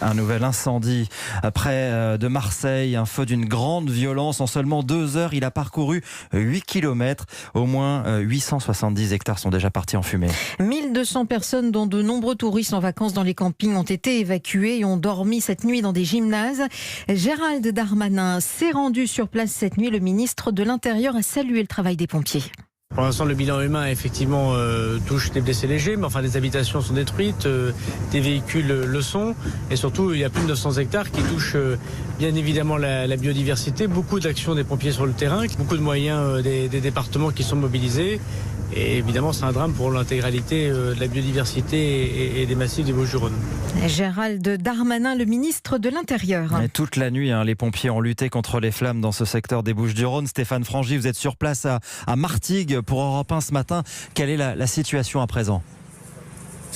Un nouvel incendie près de Marseille, un feu d'une grande violence. En seulement 2 heures, il a parcouru 8 km. Au moins 870 hectares sont déjà partis en fumée. 1200 personnes, dont de nombreux touristes en vacances dans les campings, ont été évacuées et ont dormi cette nuit dans des gymnases. Gérald Darmanin s'est rendu sur place cette nuit. Le ministre de l'Intérieur a salué le travail des pompiers. Pour l'instant, le bilan humain, effectivement, touche des blessés légers, mais enfin, des habitations sont détruites, des véhicules le sont, et surtout, il y a plus de 900 hectares qui touchent bien évidemment la biodiversité, beaucoup d'actions des pompiers sur le terrain, beaucoup de moyens des départements qui sont mobilisés, et évidemment, c'est un drame pour l'intégralité de la biodiversité et des massifs des Bouches-du-Rhône. Gérald Darmanin, le ministre de l'Intérieur. Et toute la nuit, les pompiers ont lutté contre les flammes dans ce secteur des Bouches-du-Rhône. Stéphane Frangy, vous êtes sur place à Martigues pour Europe 1 ce matin. Quelle est la situation à présent ?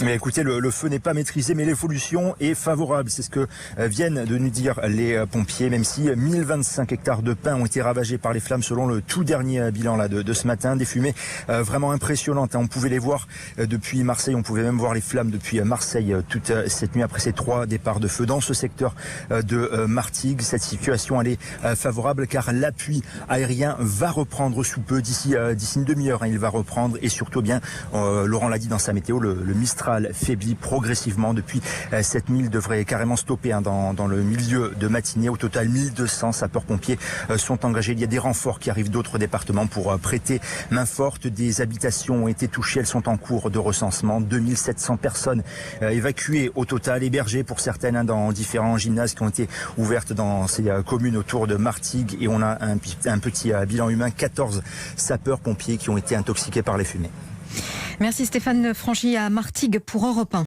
Mais écoutez, le feu n'est pas maîtrisé, mais l'évolution est favorable. C'est ce que viennent de nous dire les pompiers, même si 1025 hectares de pins ont été ravagés par les flammes selon le tout dernier bilan de ce matin. Des fumées vraiment impressionnantes. On pouvait les voir depuis Marseille, on pouvait même voir les flammes depuis Marseille toute cette nuit après ces 3 départs de feu dans ce secteur de Martigues. Cette situation, elle est favorable car l'appui aérien va reprendre sous peu, d'ici une demi-heure. Il va reprendre et surtout bien, Laurent l'a dit dans sa météo, le Mistral faiblit progressivement depuis cette nuit. Il devrait carrément stopper dans le milieu de matinée. Au total, 1200 sapeurs-pompiers sont engagés. Il y a des renforts qui arrivent d'autres départements pour prêter main forte. Des habitations ont été touchées. Elles sont en cours de recensement. 2700 personnes évacuées au total, hébergées pour certaines dans différents gymnases qui ont été ouvertes dans ces communes autour de Martigues. Et on a un petit bilan humain, 14 sapeurs-pompiers qui ont été intoxiqués par les fumées. Merci Stéphane Frangy à Martigues pour Europe 1.